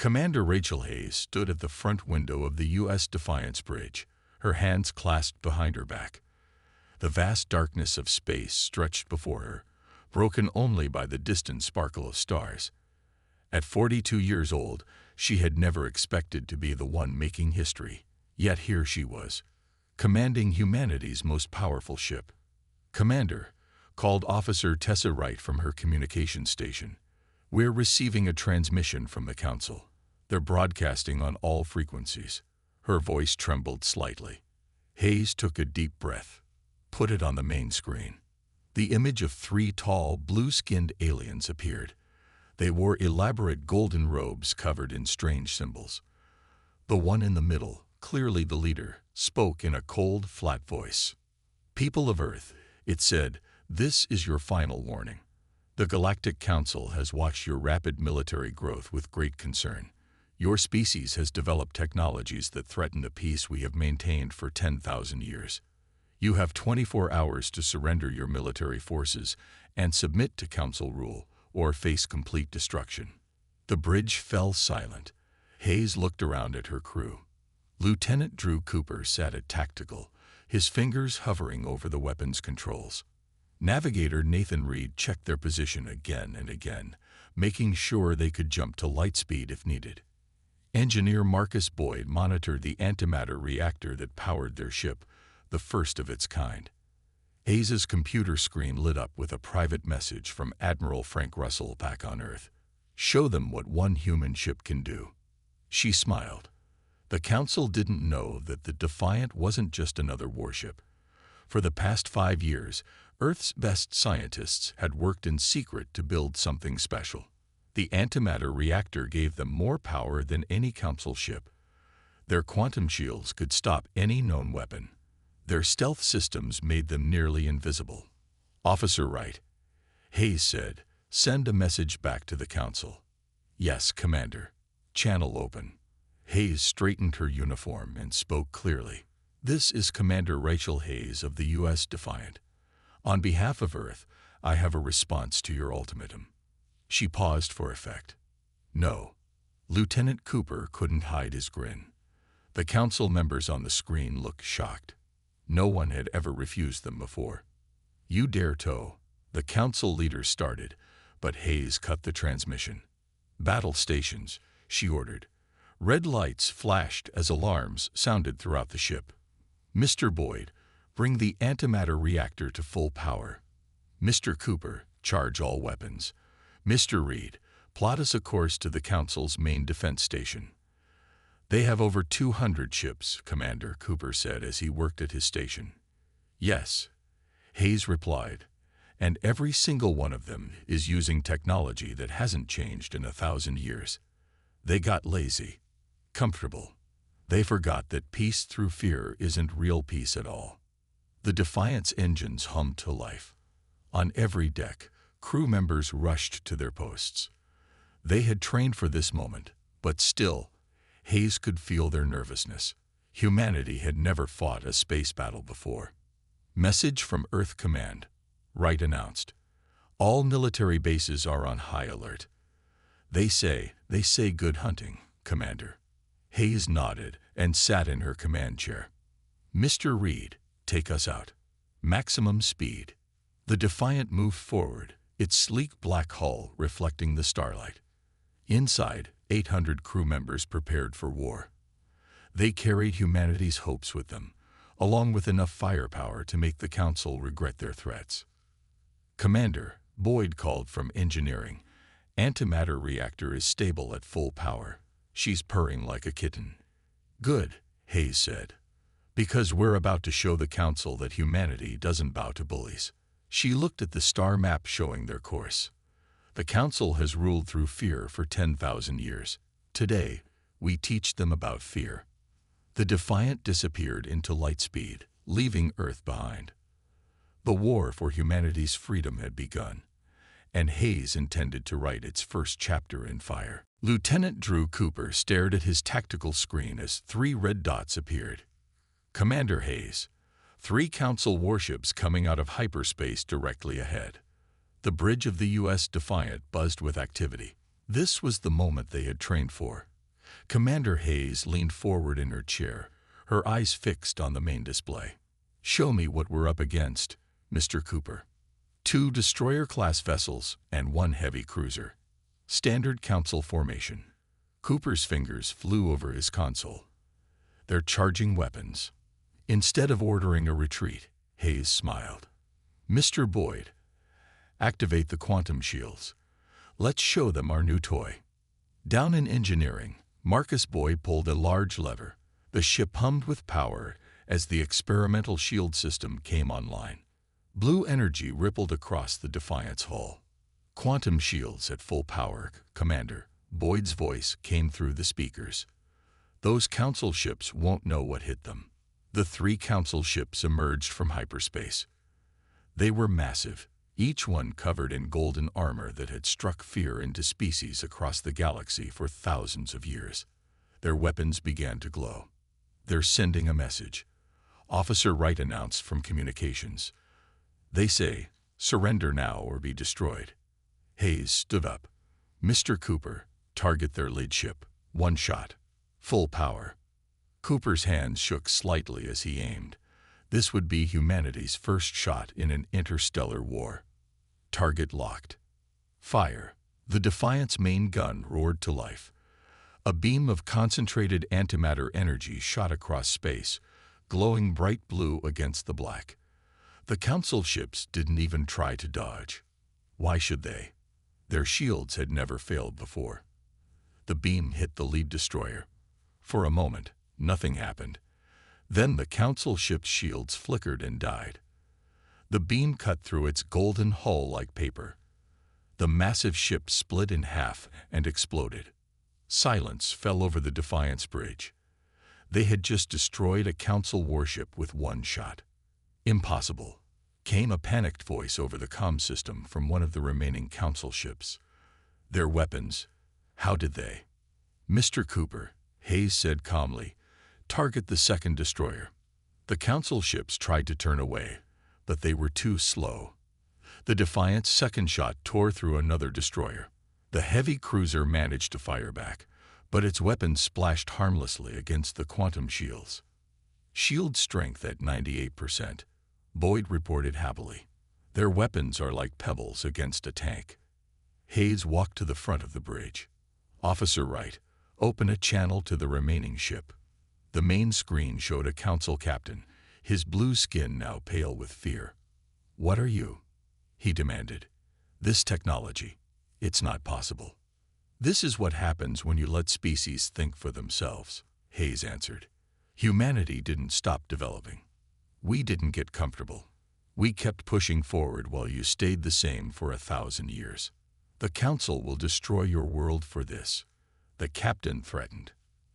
Commander Rachel Hayes stood at the front window of the U.S. Defiance Bridge, her hands clasped behind her back. The vast darkness of space stretched before her, broken only by the distant sparkle of stars. At 42 years old, she had never expected to be the one making history, yet here she was, commanding humanity's most powerful ship. "Commander," called Officer Tessa Wright from her communication station, "we're receiving a transmission from the Council. They're broadcasting on all frequencies." Her voice trembled slightly. Hayes took a deep breath. "Put it on the main screen." The image of 3 tall, blue-skinned aliens appeared. They wore elaborate golden robes covered in strange symbols. The one in the middle, clearly the leader, spoke in a cold, flat voice. "People of Earth," it said, "this is your final warning. The Galactic Council has watched your rapid military growth with great concern. Your species has developed technologies that threaten the peace we have maintained for 10,000 years. You have 24 hours to surrender your military forces and submit to Council rule, or face complete destruction." The bridge fell silent. Hayes looked around at her crew. Lieutenant Drew Cooper sat at tactical, his fingers hovering over the weapons controls. Navigator Nathan Reed checked their position again and again, making sure they could jump to light speed if needed. Engineer Marcus Boyd monitored the antimatter reactor that powered their ship, the first of its kind. Hayes's computer screen lit up with a private message from Admiral Frank Russell back on Earth. "Show them what one human ship can do." She smiled. The Council didn't know that the Defiant wasn't just another warship. For the past 5 years, Earth's best scientists had worked in secret to build something special. The antimatter reactor gave them more power than any Council ship. Their quantum shields could stop any known weapon. Their stealth systems made them nearly invisible. "Officer Wright," Hayes said, "send a message back to the Council." "Yes, Commander." "Channel open." Hayes straightened her uniform and spoke clearly. "This is Commander Rachel Hayes of the U.S. Defiant. On behalf of Earth, I have a response to your ultimatum." She paused for effect. "No." Lieutenant Cooper couldn't hide his grin. The Council members on the screen looked shocked. No one had ever refused them before. "You dare tow," the Council leader started, but Hayes cut the transmission. "Battle stations," she ordered. Red lights flashed as alarms sounded throughout the ship. "Mr. Boyd, bring the antimatter reactor to full power." "Mr. Cooper, charge all weapons." "Mr. Reed, plot us a course to the Council's main defense station." "They have over 200 ships," Commander Cooper said as he worked at his station. "Yes," Hayes replied, "and every single one of them is using technology that hasn't changed in 1,000 years. They got lazy, comfortable. They forgot that peace through fear isn't real peace at all." The Defiant's engines hummed to life. On every deck, crew members rushed to their posts. They had trained for this moment, but still, Hayes could feel their nervousness. Humanity had never fought a space battle before. "Message from Earth Command," Wright announced. "All military bases are on high alert." They say good hunting, Commander." Hayes nodded and sat in her command chair. "Mr. Reed, take us out." "Maximum speed." The Defiant moved forward, its sleek black hull reflecting the starlight. Inside, 800 crew members prepared for war. They carried humanity's hopes with them, along with enough firepower to make the Council regret their threats. "Commander," Boyd called from engineering, "antimatter reactor is stable at full power. She's purring like a kitten." "Good," Hayes said, "because we're about to show the Council that humanity doesn't bow to bullies." She looked at the star map showing their course. "The Council has ruled through fear for 10,000 years. Today, we teach them about fear." The Defiant disappeared into light speed, leaving Earth behind. The war for humanity's freedom had begun, and Hayes intended to write its first chapter in fire. Lieutenant Drew Cooper stared at his tactical screen as 3 red dots appeared. "Commander Hayes, 3 Council warships coming out of hyperspace directly ahead." The bridge of the U.S. Defiant buzzed with activity. This was the moment they had trained for. Commander Hayes leaned forward in her chair, her eyes fixed on the main display. "Show me what we're up against, Mr. Cooper." "2 destroyer-class vessels and 1 heavy cruiser. Standard council formation." Cooper's fingers flew over his console. "They're charging weapons." Instead of ordering a retreat, Hayes smiled. "Mr. Boyd, activate the quantum shields. Let's show them our new toy." Down in engineering, Marcus Boyd pulled a large lever. The ship hummed with power as the experimental shield system came online. Blue energy rippled across the Defiant's hull. "Quantum shields at full power, Commander." Boyd's voice came through the speakers. "Those council ships won't know what hit them." The 3 council ships emerged from hyperspace. They were massive, each one covered in golden armor that had struck fear into species across the galaxy for thousands of years. Their weapons began to glow. "They're sending a message," Officer Wright announced from communications. "They say, surrender now or be destroyed." Hayes stood up. "Mr. Cooper, target their lead ship. 1 shot. Full power." Cooper's hands shook slightly as he aimed. This would be humanity's first shot in an interstellar war. Target locked. Fire. The Defiant's main gun roared to life. A beam of concentrated antimatter energy shot across space, glowing bright blue against the black. The council ships didn't even try to dodge. Why should they? Their shields had never failed before. The beam hit the lead destroyer. For a moment, nothing happened. Then the council ship's shields flickered and died. The beam cut through its golden hull like paper. The massive ship split in half and exploded. Silence fell over the Defiant's bridge. They had just destroyed a council warship with 1 shot. "Impossible," came a panicked voice over the comm system from one of the remaining council ships. "Their weapons, how did they?" "Mr. Cooper," Hayes said calmly, "target the 2nd destroyer." The council ships tried to turn away, but they were too slow. The Defiant's 2nd shot tore through another destroyer. The heavy cruiser managed to fire back, but its weapons splashed harmlessly against the quantum shields. "Shield strength at 98%, Boyd reported happily. "Their weapons are like pebbles against a tank." Hayes walked to the front of the bridge. "Officer Wright, open a channel to the remaining ship." The main screen showed a council captain, his blue skin now pale with fear. "What are you?" he demanded. "This technology. It's not possible." "This is what happens when you let species think for themselves," Hayes answered. "Humanity didn't stop developing. We didn't get comfortable. We kept pushing forward while you stayed the same for 1,000 years. The Council will destroy your world for this," the captain threatened.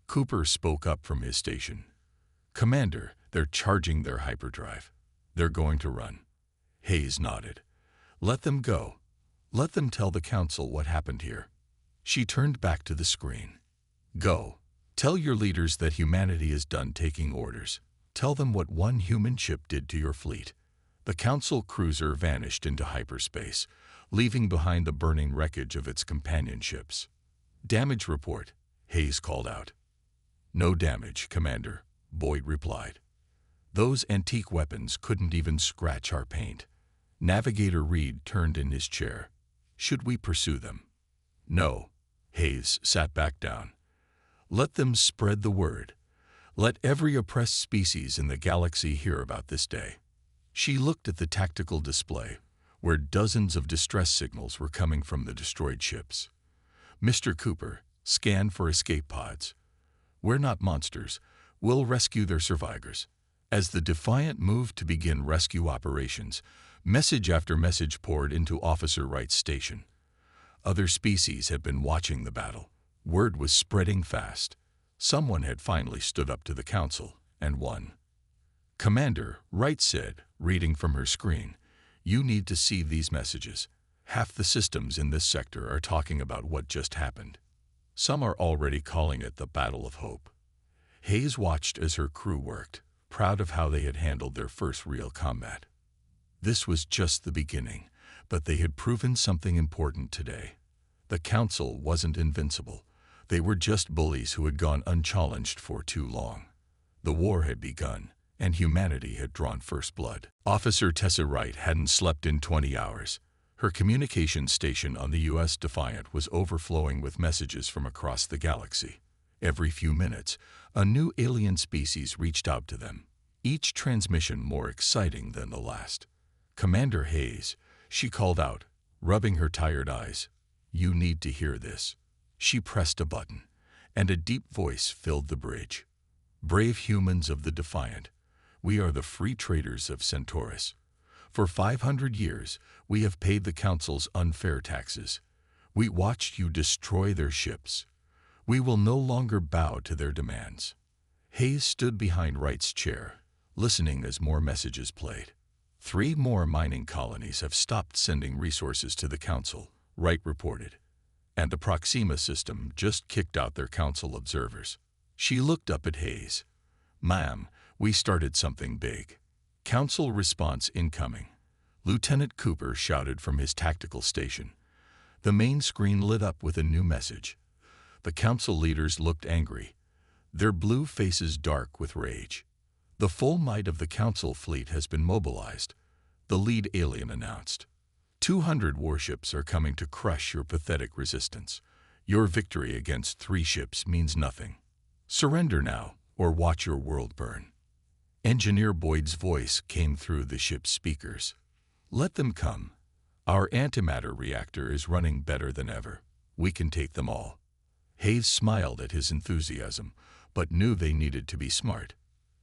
Cooper spoke up from his station. "Commander, they're charging their hyperdrive. They're going to run." Hayes nodded. "Let them go. Let them tell the Council what happened here." She turned back to the screen. "Go. Tell your leaders that humanity is done taking orders. Tell them what one human ship did to your fleet." The Council cruiser vanished into hyperspace, leaving behind the burning wreckage of its companion ships. "Damage report," Hayes called out. "No damage, Commander," Boyd replied. "Those antique weapons couldn't even scratch our paint." Navigator Reed turned in his chair. "Should we pursue them?" "No." Hayes sat back down. "Let them spread the word. Let every oppressed species in the galaxy hear about this day." She looked at the tactical display, where dozens of distress signals were coming from the destroyed ships. "Mr. Cooper, scan for escape pods. We're not monsters. We'll rescue their survivors." As the Defiant moved to begin rescue operations, message after message poured into Officer Wright's station. Other species had been watching the battle. Word was spreading fast. Someone had finally stood up to the Council and won. "Commander," Wright said, reading from her screen, "you need to see these messages. Half the systems in this sector are talking about what just happened. Some are already calling it the Battle of Hope." Hayes watched as her crew worked, proud of how they had handled their first real combat. This was just the beginning, but they had proven something important today. The Council wasn't invincible. They were just bullies who had gone unchallenged for too long. The war had begun, and humanity had drawn first blood. Officer Tessa Wright hadn't slept in 20 hours. Her communications station on the U.S. Defiant was overflowing with messages from across the galaxy. Every few minutes, a new alien species reached out to them, each transmission more exciting than the last. "Commander Hayes," she called out, rubbing her tired eyes. "You need to hear this." She pressed a button, and a deep voice filled the bridge. "Brave humans of the Defiant, we are the free traders of Centaurus. For 500 years, we have paid the Council's unfair taxes. We watched you destroy their ships. We will no longer bow to their demands." Hayes stood behind Wright's chair, listening as more messages played. "3 more mining colonies have stopped sending resources to the Council," Wright reported. "And the Proxima system just kicked out their Council observers." She looked up at Hayes. "Ma'am, we started something big." "Council response incoming," Lieutenant Cooper shouted from his tactical station. The main screen lit up with a new message. The Council leaders looked angry, their blue faces dark with rage. "The full might of the Council fleet has been mobilized," the lead alien announced. 200 warships are coming to crush your pathetic resistance. Your victory against 3 ships means nothing. Surrender now, or watch your world burn." Engineer Boyd's voice came through the ship's speakers. "Let them come. Our antimatter reactor is running better than ever. We can take them all." Hayes smiled at his enthusiasm, but knew they needed to be smart.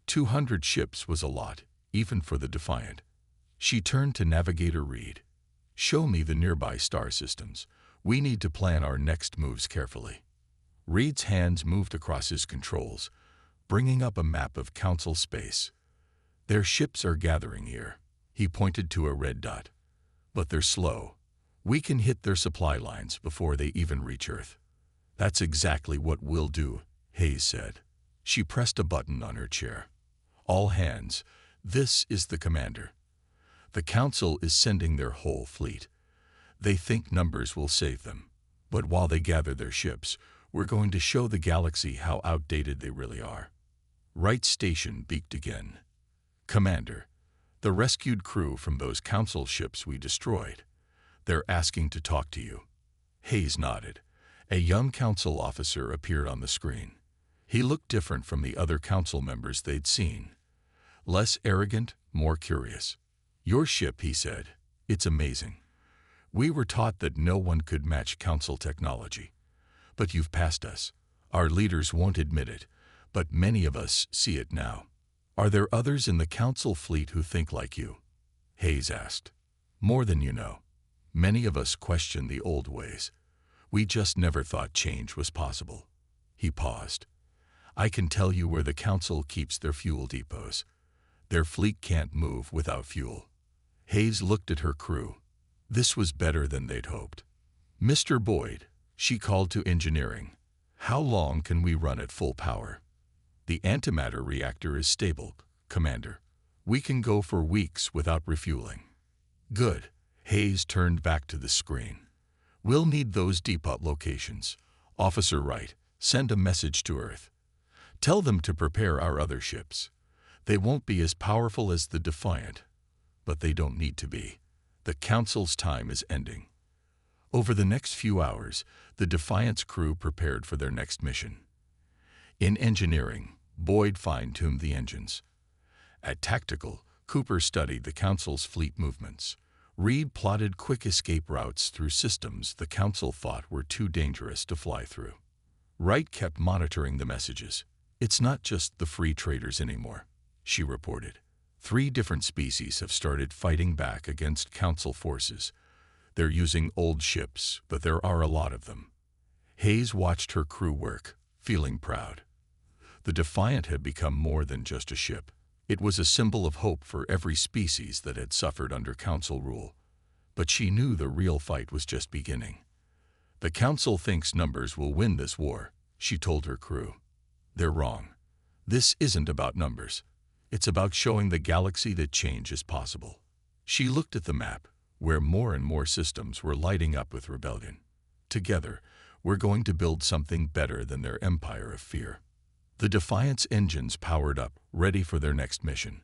200 ships was a lot, even for the Defiant. She turned to Navigator Reed. "Show me the nearby star systems. We need to plan our next moves carefully." Reed's hands moved across his controls, bringing up a map of Council space. "Their ships are gathering here." He pointed to a red dot. "But they're slow. We can hit their supply lines before they even reach Earth." "That's exactly what we'll do," Hayes said. She pressed a button on her chair. "All hands, this is the commander. The Council is sending their whole fleet. They think numbers will save them. But while they gather their ships, we're going to show the galaxy how outdated they really are." Wright's station beeped again. "Commander, the rescued crew from those Council ships we destroyed. They're asking to talk to you." Hayes nodded. A young Council officer appeared on the screen. He looked different from the other Council members they'd seen. Less arrogant, more curious. "Your ship," he said. "It's amazing. We were taught that no one could match Council technology. But you've passed us. Our leaders won't admit it, but many of us see it now. Are there others in the Council fleet who think like you?" Hayes asked. "More than you know. Many of us question the old ways. We just never thought change was possible." He paused. "I can tell you where the Council keeps their fuel depots. Their fleet can't move without fuel." Hayes looked at her crew. This was better than they'd hoped. "Mr. Boyd," she called to engineering, "how long can we run at full power?" "The antimatter reactor is stable, Commander. We can go for weeks without refueling." "Good." Hayes turned back to the screen. "We'll need those depot locations. Officer Wright, send a message to Earth. Tell them to prepare our other ships. They won't be as powerful as the Defiant, but they don't need to be. The Council's time is ending." Over the next few hours, the Defiant's crew prepared for their next mission. In engineering, Boyd fine-tuned the engines. At tactical, Cooper studied the Council's fleet movements. Reed plotted quick escape routes through systems the Council thought were too dangerous to fly through. Wright kept monitoring the messages. "It's not just the free traders anymore," she reported. 3 different species have started fighting back against Council forces. They're using old ships, but there are a lot of them. Hayes watched her crew work, feeling proud. The Defiant had become more than just a ship. It was a symbol of hope for every species that had suffered under Council rule. But she knew the real fight was just beginning. "The Council thinks numbers will win this war," she told her crew. "They're wrong. This isn't about numbers. It's about showing the galaxy that change is possible." She looked at the map, where more and more systems were lighting up with rebellion. "Together, We're going to build something better than their empire of fear. The Defiant's engines powered up, ready for their next mission.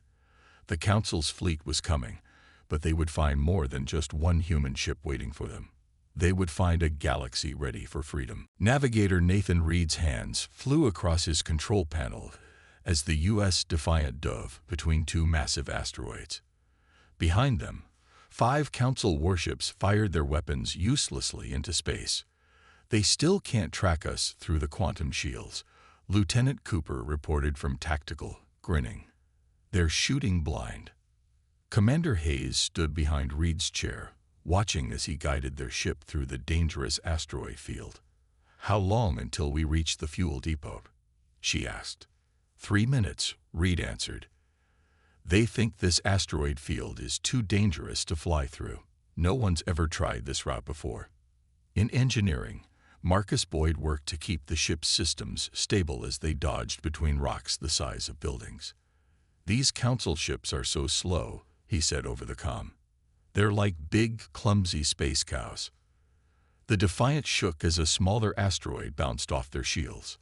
The Council's fleet was coming, but they would find more than just one human ship waiting for them. They would find a galaxy ready for freedom. Navigator Nathan Reed's hands flew across his control panel as the U.S. Defiant dove between two massive asteroids. Behind them, 5 Council warships fired their weapons uselessly into space. They still can't track us through the quantum shields, Lieutenant Cooper reported from Tactical, grinning. They're shooting blind. Commander Hayes stood behind Reed's chair, watching as he guided their ship through the dangerous asteroid field. "How long until we reach the fuel depot?" she asked. 3 minutes, Reed answered. "They think this asteroid field is too dangerous to fly through. No one's ever tried this route before." In engineering, Marcus Boyd worked to keep the ship's systems stable as they dodged between rocks the size of buildings. "These Council ships are so slow," he said over the comm. "They're like big, clumsy space cows." The Defiant shook as a smaller asteroid bounced off their shields.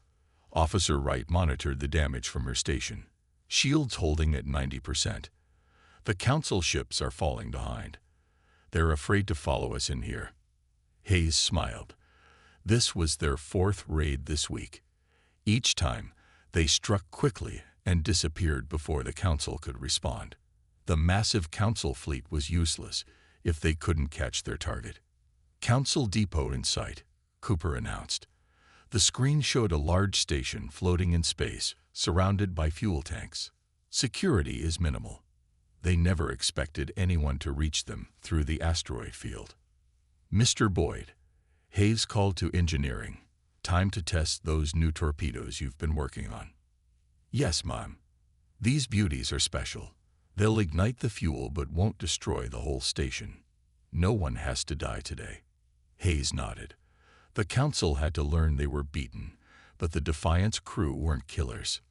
Officer Wright monitored the damage from her station. "Shields holding at 90%. The Council ships are falling behind. They're afraid to follow us in here." Hayes smiled. This was their 4th raid this week. Each time, they struck quickly and disappeared before the Council could respond. The massive Council fleet was useless if they couldn't catch their target. "Council depot in sight," Cooper announced. The screen showed a large station floating in space, surrounded by fuel tanks. Security is minimal. They never expected anyone to reach them through the asteroid field. "Mr. Boyd," Hayes called to engineering, "time to test those new torpedoes you've been working on." "Yes, Mom. These beauties are special. They'll ignite the fuel but won't destroy the whole station. No one has to die today." Hayes nodded. The Council had to learn they were beaten, but the Defiant's crew weren't killers.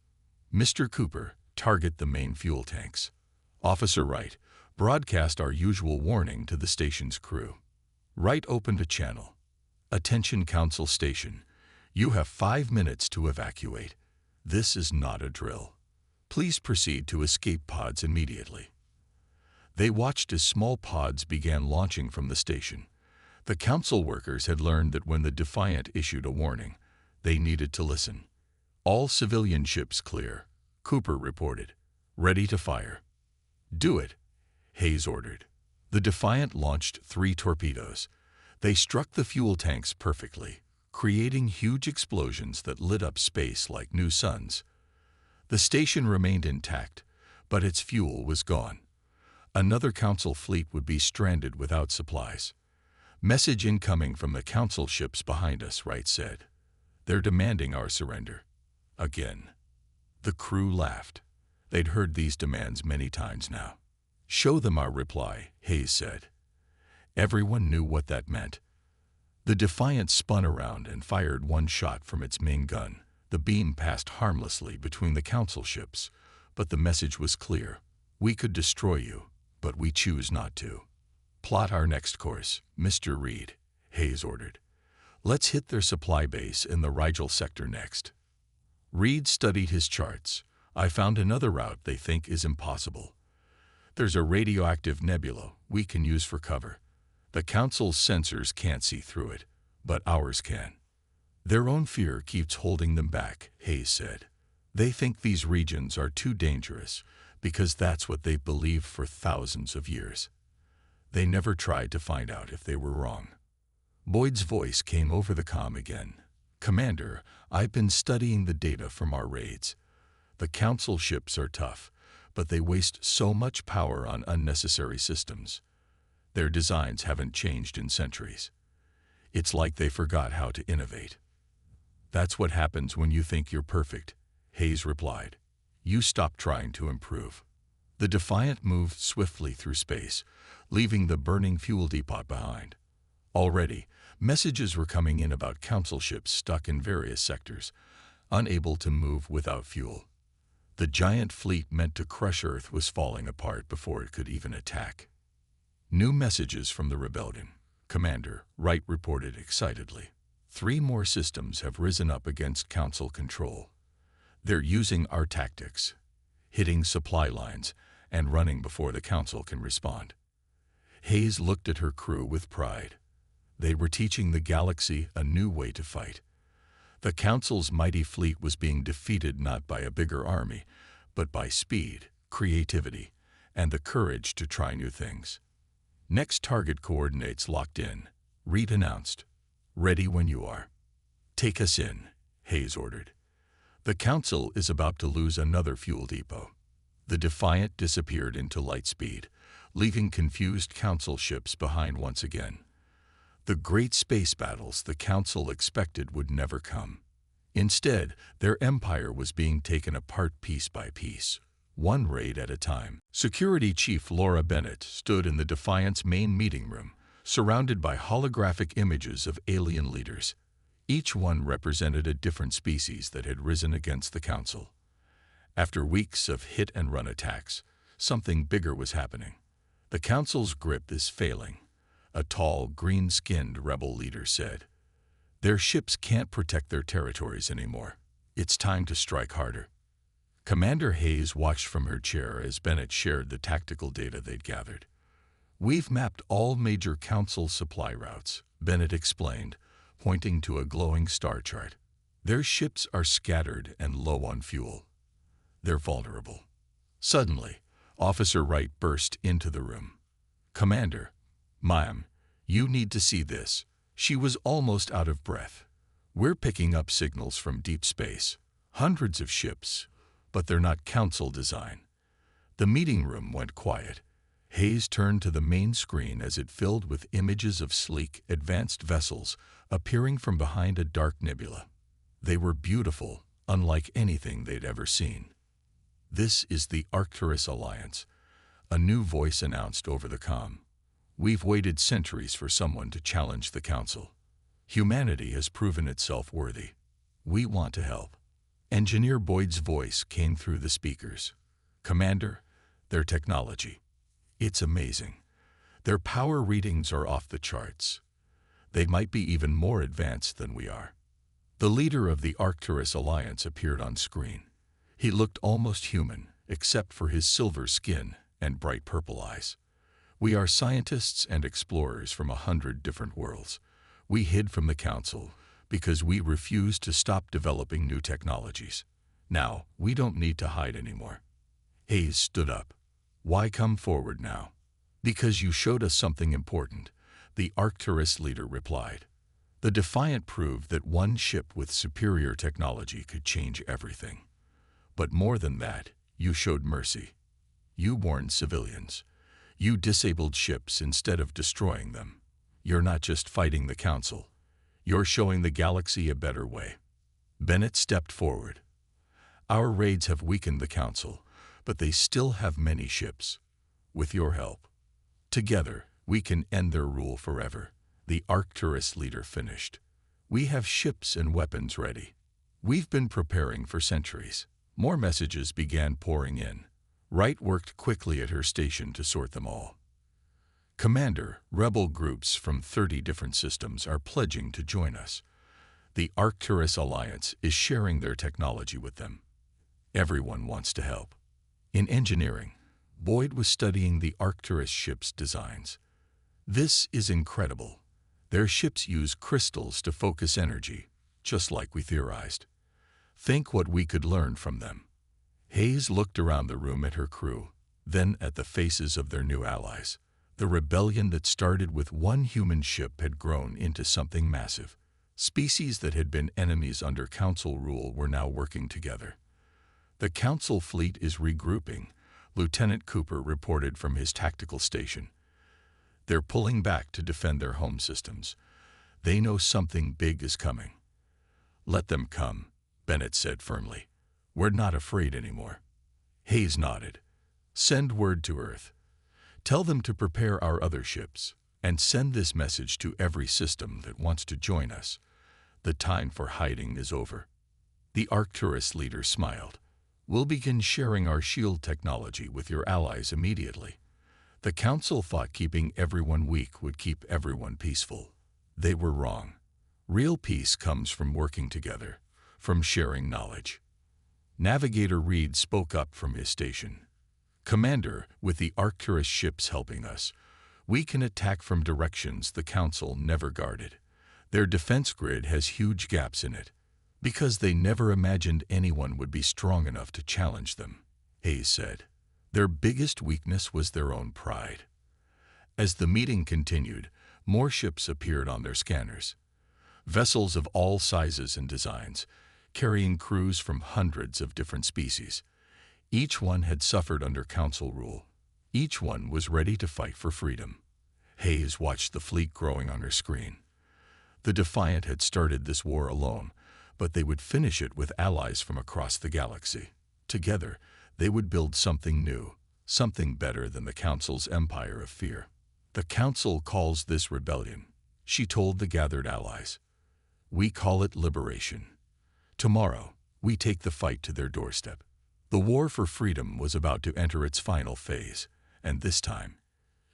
"Mr. Cooper, target the main fuel tanks." Officer Wright, broadcast our usual warning to the station's crew. Wright opened a channel. "Attention Council Station. You have 5 minutes to evacuate. This is not a drill. Please proceed to escape pods immediately." They watched as small pods began launching from the station. The Council workers had learned that when the Defiant issued a warning, they needed to listen. "All civilian ships clear," Cooper reported. "Ready to fire." "Do it," Hayes ordered. The Defiant launched 3 torpedoes. They struck the fuel tanks perfectly, creating huge explosions that lit up space like new suns. The station remained intact, but its fuel was gone. Another Council fleet would be stranded without supplies. "Message incoming from the Council ships behind us," Wright said. "They're demanding our surrender." Again. The crew laughed. They'd heard these demands many times now. "Show them our reply," Hayes said. Everyone knew what that meant. The Defiant spun around and fired one shot from its main gun. The beam passed harmlessly between the Council ships, but the message was clear. "We could destroy you, but we choose not to." "Plot our next course, Mr. Reed," Hayes ordered. "Let's hit their supply base in the Rigel sector next." Reed studied his charts. "I found another route they think is impossible. There's a radioactive nebula we can use for cover. The Council's sensors can't see through it, but ours can." "Their own fear keeps holding them back," Hayes said. "They think these regions are too dangerous because that's what they've believed for thousands of years. They never tried to find out if they were wrong." Boyd's voice came over the comm again. "Commander, I've been studying the data from our raids. The Council ships are tough, but they waste so much power on unnecessary systems. Their designs haven't changed in centuries. It's like they forgot how to innovate." "That's what happens when you think you're perfect," Hayes replied. "You stop trying to improve." The Defiant moved swiftly through space, leaving the burning fuel depot behind. Already, messages were coming in about Council ships stuck in various sectors, unable to move without fuel. The giant fleet meant to crush Earth was falling apart before it could even attack. New messages from the rebellion, Commander, Wright reported excitedly. 3 more systems have risen up against Council control. They're using our tactics, hitting supply lines and running before the Council can respond. Hayes looked at her crew with pride. They were teaching the galaxy a new way to fight. The Council's mighty fleet was being defeated not by a bigger army, but by speed, creativity, and the courage to try new things. Next target coordinates locked in. Reed announced. Ready when you are. Take us in, Hayes ordered. The Council is about to lose another fuel depot. The Defiant disappeared into light speed, leaving confused Council ships behind once again. The great space battles the Council expected would never come. Instead, their empire was being taken apart piece by piece, one raid at a time. Security Chief Laura Bennett stood in the Defiant's main meeting room, surrounded by holographic images of alien leaders. Each one represented a different species that had risen against the Council. After weeks of hit-and-run attacks, something bigger was happening. The Council's grip is failing, a tall, green-skinned rebel leader said. Their ships can't protect their territories anymore. It's time to strike harder. Commander Hayes watched from her chair as Bennett shared the tactical data they'd gathered. We've mapped all major Council supply routes, Bennett explained, pointing to a glowing star chart. Their ships are scattered and low on fuel. They're vulnerable. Suddenly, Officer Wright burst into the room. Commander, ma'am, you need to see this. She was almost out of breath. We're picking up signals from deep space. Hundreds of ships, but they're not Council design. The meeting room went quiet. Hayes turned to the main screen as it filled with images of sleek, advanced vessels appearing from behind a dark nebula. They were beautiful, unlike anything they'd ever seen. This is the Arcturus Alliance, a new voice announced over the comm. We've waited centuries for someone to challenge the Council. Humanity has proven itself worthy. We want to help. Engineer Boyd's voice came through the speakers. Commander, their technology. It's amazing. Their power readings are off the charts. They might be even more advanced than we are. The leader of the Arcturus Alliance appeared on screen. He looked almost human, except for his silver skin and bright purple eyes. We are scientists and explorers from 100 different worlds. We hid from the Council because we refused to stop developing new technologies. Now, we don't need to hide anymore. Hayes stood up. Why come forward now? Because you showed us something important, the Arcturus leader replied. The Defiant proved that one ship with superior technology could change everything. But more than that, you showed mercy. You warned civilians. You disabled ships instead of destroying them. You're not just fighting the Council. You're showing the galaxy a better way. Bennett stepped forward. Our raids have weakened the Council, but they still have many ships. With your help, together, we can end their rule forever, the Arcturus leader finished. We have ships and weapons ready. We've been preparing for centuries. More messages began pouring in. Wright worked quickly at her station to sort them all. Commander, rebel groups from 30 different systems are pledging to join us. The Arcturus Alliance is sharing their technology with them. Everyone wants to help. In engineering, Boyd was studying the Arcturus ships' designs. This is incredible. Their ships use crystals to focus energy, just like we theorized. Think what we could learn from them. Hayes looked around the room at her crew, then at the faces of their new allies. The rebellion that started with one human ship had grown into something massive. Species that had been enemies under Council rule were now working together. The Council fleet is regrouping, Lieutenant Cooper reported from his tactical station. They're pulling back to defend their home systems. They know something big is coming. Let them come, Bennett said firmly. We're not afraid anymore. Hayes nodded. Send word to Earth. Tell them to prepare our other ships, and send this message to every system that wants to join us. The time for hiding is over. The Arcturus leader smiled. We'll begin sharing our shield technology with your allies immediately. The Council thought keeping everyone weak would keep everyone peaceful. They were wrong. Real peace comes from working together, from sharing knowledge. Navigator Reed spoke up from his station. Commander, with the Arcturus ships helping us, we can attack from directions the Council never guarded. Their defense grid has huge gaps in it, because they never imagined anyone would be strong enough to challenge them, Hayes said. Their biggest weakness was their own pride. As the meeting continued, more ships appeared on their scanners. Vessels of all sizes and designs, carrying crews from hundreds of different species. Each one had suffered under Council rule. Each one was ready to fight for freedom. Hayes watched the fleet growing on her screen. The Defiant had started this war alone, but they would finish it with allies from across the galaxy. Together, they would build something new, something better than the Council's empire of fear. The Council calls this rebellion, she told the gathered allies. We call it liberation. Tomorrow, we take the fight to their doorstep. The war for freedom was about to enter its final phase, and this time,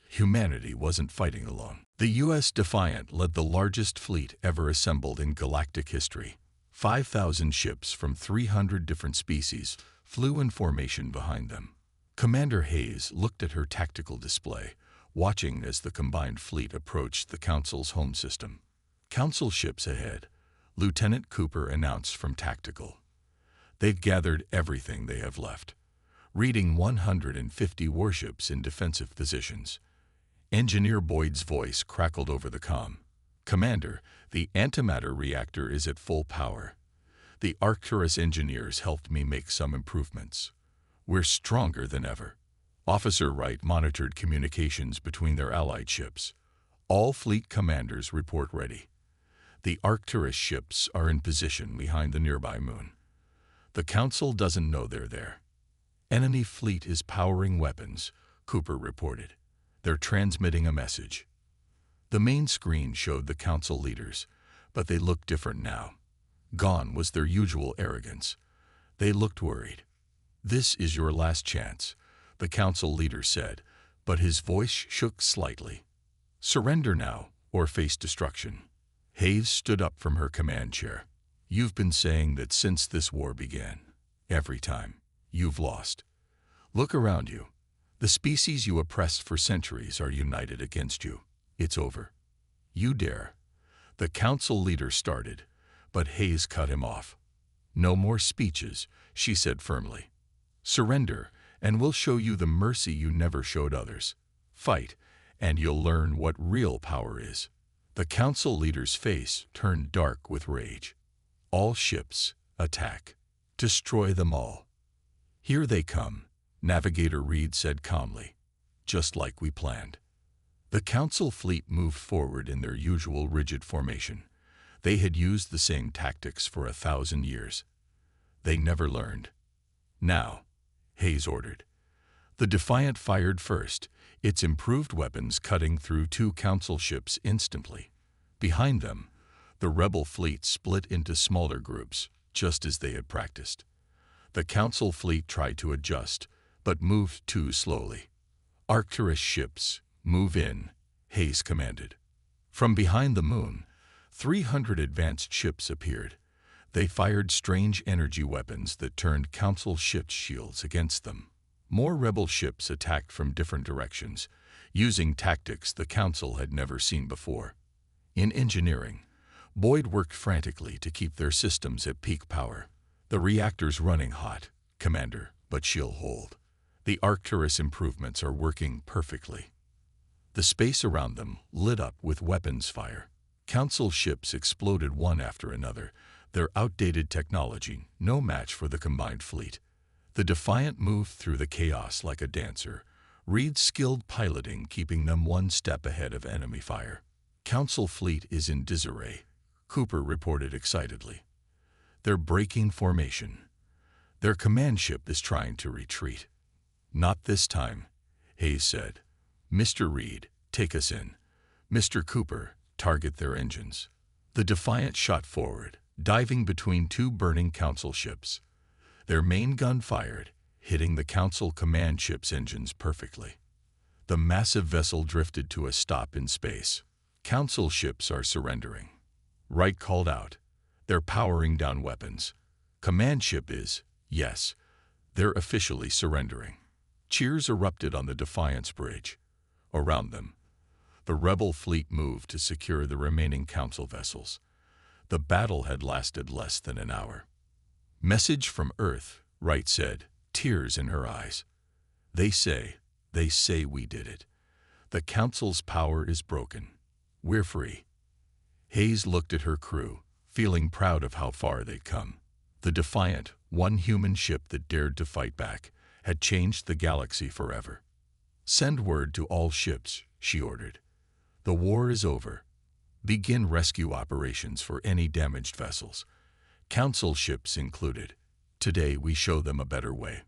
humanity wasn't fighting alone. The U.S. Defiant led the largest fleet ever assembled in galactic history. 5,000 ships from 300 different species flew in formation behind them. Commander Hayes looked at her tactical display, watching as the combined fleet approached the Council's home system. Council ships ahead, Lieutenant Cooper announced from Tactical. They've gathered everything they have left, reading 150 warships in defensive positions. Engineer Boyd's voice crackled over the comm. Commander, the antimatter reactor is at full power. The Arcturus engineers helped me make some improvements. We're stronger than ever. Officer Wright monitored communications between their allied ships. All fleet commanders report ready. The Arcturus ships are in position behind the nearby moon. The Council doesn't know they're there. Enemy fleet is powering weapons, Cooper reported. They're transmitting a message. The main screen showed the Council leaders, but they looked different now. Gone was their usual arrogance. They looked worried. This is your last chance, the Council leader said, but his voice shook slightly. Surrender now, or face destruction. Hayes stood up from her command chair. You've been saying that since this war began. Every time. You've lost. Look around you. The species you oppressed for centuries are united against you. It's over. You dare. The Council leader started, but Hayes cut him off. No more speeches, she said firmly. Surrender, and we'll show you the mercy you never showed others. Fight, and you'll learn what real power is. The Council leader's face turned dark with rage. All ships, attack. Destroy them all. Here they come, Navigator Reed said calmly. Just like we planned. The Council fleet moved forward in their usual rigid formation. They had used the same tactics for 1,000 years. They never learned. Now, Hayes ordered. The Defiant fired first, its improved weapons cutting through 2 Council ships instantly. Behind them, the rebel fleet split into smaller groups, just as they had practiced. The Council fleet tried to adjust, but moved too slowly. Arcturus ships, move in, Hayes commanded. From behind the moon, 300 advanced ships appeared. They fired strange energy weapons that turned Council ships' shields against them. More rebel ships attacked from different directions, using tactics the Council had never seen before. In engineering, Boyd worked frantically to keep their systems at peak power. The reactor's running hot, Commander, but she'll hold. The Arcturus improvements are working perfectly. The space around them lit up with weapons fire. Council ships exploded one after another, their outdated technology no match for the combined fleet. The Defiant moved through the chaos like a dancer, Reed's skilled piloting keeping them one step ahead of enemy fire. Council fleet is in disarray, Cooper reported excitedly. They're breaking formation. Their command ship is trying to retreat. Not this time, Hayes said. Mr. Reed, take us in. Mr. Cooper, target their engines. The Defiant shot forward, diving between 2 burning Council ships. Their main gun fired, hitting the Council command ship's engines perfectly. The massive vessel drifted to a stop in space. Council ships are surrendering. Wright called out. They're powering down weapons. Command ship is, yes, they're officially surrendering. Cheers erupted on the Defiance Bridge. Around them, the rebel fleet moved to secure the remaining council vessels. The battle had lasted less than an hour. Message from Earth, Wright said, tears in her eyes. They say we did it. The council's power is broken. We're free. Hayes looked at her crew, feeling proud of how far they'd come. The Defiant, one human ship that dared to fight back, had changed the galaxy forever. Send word to all ships, she ordered. The war is over. Begin rescue operations for any damaged vessels, council ships included. Today we show them a better way.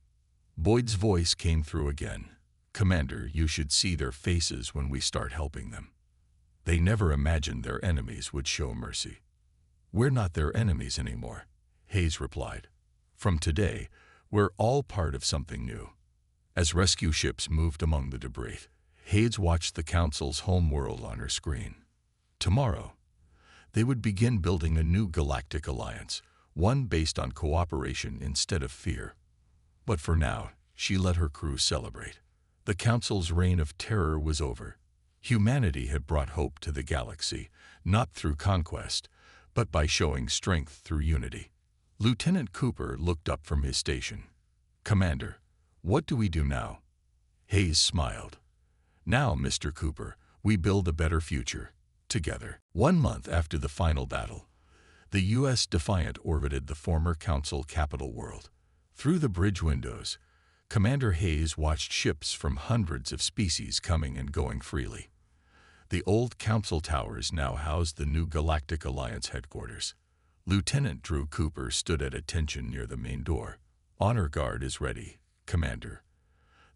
Boyd's voice came through again. Commander, you should see their faces when we start helping them. They never imagined their enemies would show mercy. We're not their enemies anymore, Hayes replied. From today, we're all part of something new. As rescue ships moved among the debris, Hayes watched the Council's home world on her screen. Tomorrow, they would begin building a new galactic alliance, one based on cooperation instead of fear. But for now, she let her crew celebrate. The Council's reign of terror was over. Humanity had brought hope to the galaxy, not through conquest, but by showing strength through unity. Lieutenant Cooper looked up from his station. Commander, what do we do now? Hayes smiled. Now, Mr. Cooper, we build a better future, together. 1 month after the final battle, the U.S. Defiant orbited the former Council capital world. Through the bridge windows, Commander Hayes watched ships from hundreds of species coming and going freely. The old Council towers now housed the new Galactic Alliance headquarters. Lieutenant Drew Cooper stood at attention near the main door. Honor Guard is ready, Commander.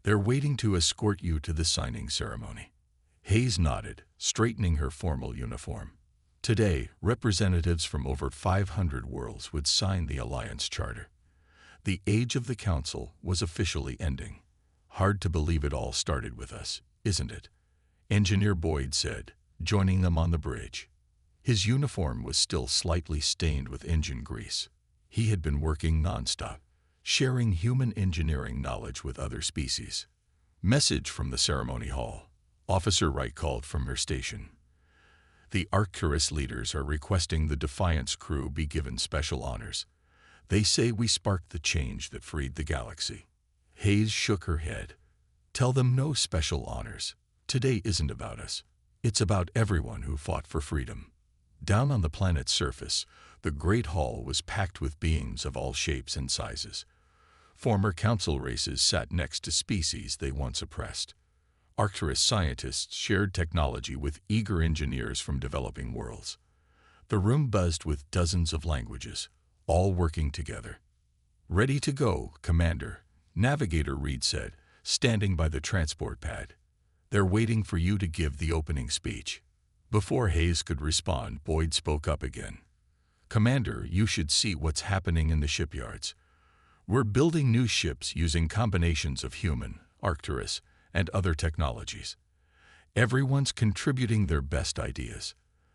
They're waiting to escort you to the signing ceremony. Hayes nodded, straightening her formal uniform. Today, representatives from over 500 worlds would sign the Alliance Charter. The age of the Council was officially ending. Hard to believe it all started with us, isn't it? Engineer Boyd said, joining them on the bridge. His uniform was still slightly stained with engine grease. He had been working nonstop, sharing human engineering knowledge with other species. Message from the ceremony hall. Officer Wright called from her station. The Arcturus leaders are requesting the Defiance crew be given special honors. They say we sparked the change that freed the galaxy. Hayes shook her head. Tell them no special honors. Today isn't about us. It's about everyone who fought for freedom. Down on the planet's surface, the Great Hall was packed with beings of all shapes and sizes. Former Council races sat next to species they once oppressed. Arcturus scientists shared technology with eager engineers from developing worlds. The room buzzed with dozens of languages, all working together. Ready to go, Commander, Navigator Reed said, standing by the transport pad. They're waiting for you to give the opening speech. Before Hayes could respond, Boyd spoke up again. Commander, you should see what's happening in the shipyards. We're building new ships using combinations of human, Arcturus, and other technologies. Everyone's contributing their best ideas.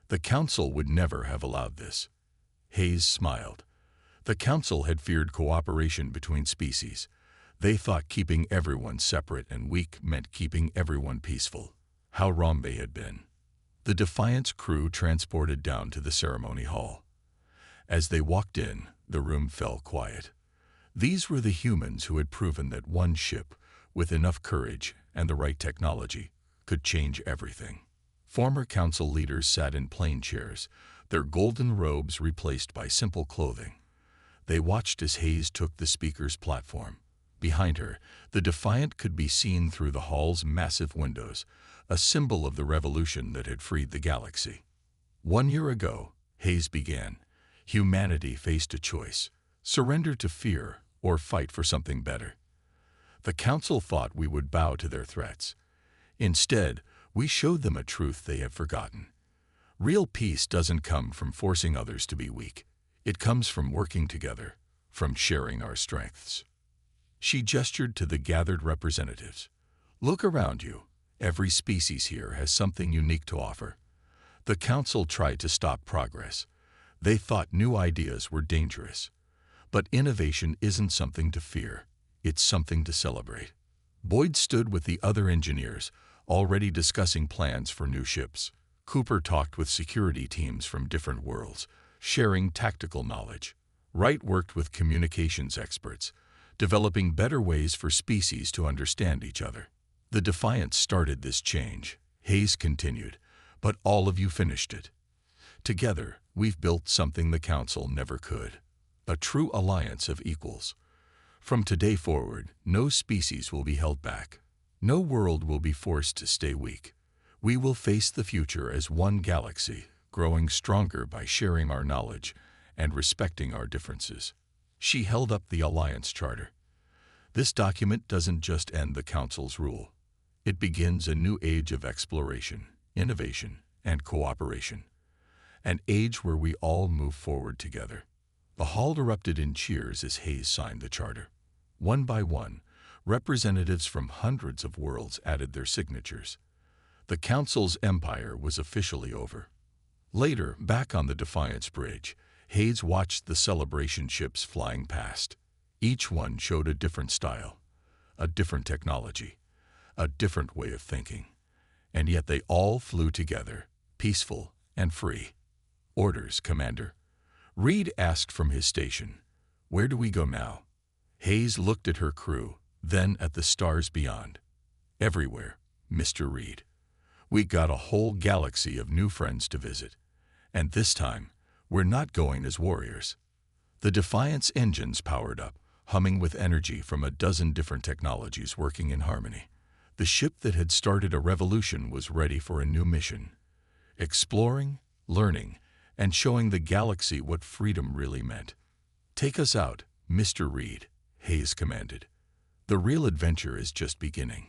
The Council would never have allowed this. Hayes smiled. The Council had feared cooperation between species. They thought keeping everyone separate and weak meant keeping everyone peaceful. How wrong they had been. The Defiance crew transported down to the ceremony hall. As they walked in, the room fell quiet. These were the humans who had proven that one ship, with enough courage and the right technology, could change everything. Former Council leaders sat in plain chairs, their golden robes replaced by simple clothing. They watched as Hayes took the speaker's platform. Behind her, the Defiant could be seen through the hall's massive windows, a symbol of the revolution that had freed the galaxy. 1 year ago, Hayes began, humanity faced a choice: surrender to fear or fight for something better. The Council thought we would bow to their threats. Instead, we showed them a truth they have forgotten. Real peace doesn't come from forcing others to be weak. It comes from working together, from sharing our strengths. She gestured to the gathered representatives. Look around you. Every species here has something unique to offer. The Council tried to stop progress. They thought new ideas were dangerous. But innovation isn't something to fear. It's something to celebrate. Boyd stood with the other engineers, already discussing plans for new ships. Cooper talked with security teams from different worlds, sharing tactical knowledge. Wright worked with communications experts, developing better ways for species to understand each other. The Defiance started this change. Hayes continued, but all of you finished it. Together, we've built something the Council never could. A true alliance of equals. From today forward, no species will be held back. No world will be forced to stay weak. We will face the future as one galaxy, growing stronger by sharing our knowledge and respecting our differences. She held up the Alliance Charter. This document doesn't just end the Council's rule. It begins a new age of exploration, innovation, and cooperation. An age where we all move forward together. The hall erupted in cheers as Hayes signed the charter. One by one, representatives from hundreds of worlds added their signatures. The Council's empire was officially over. Later, back on the Defiance Bridge, Hayes watched the celebration ships flying past. Each one showed a different style, a different technology, a different way of thinking. And yet they all flew together, peaceful and free. Orders, Commander. Reed asked from his station. Where do we go now? Hayes looked at her crew, then at the stars beyond. Everywhere, Mr. Reed. We got a whole galaxy of new friends to visit. And this time, we're not going as warriors. The Defiance engines powered up, humming with energy from a dozen different technologies working in harmony. The ship that had started a revolution was ready for a new mission. Exploring, learning, and showing the galaxy what freedom really meant. Take us out, Mr. Reed, Hayes commanded. The real adventure is just beginning.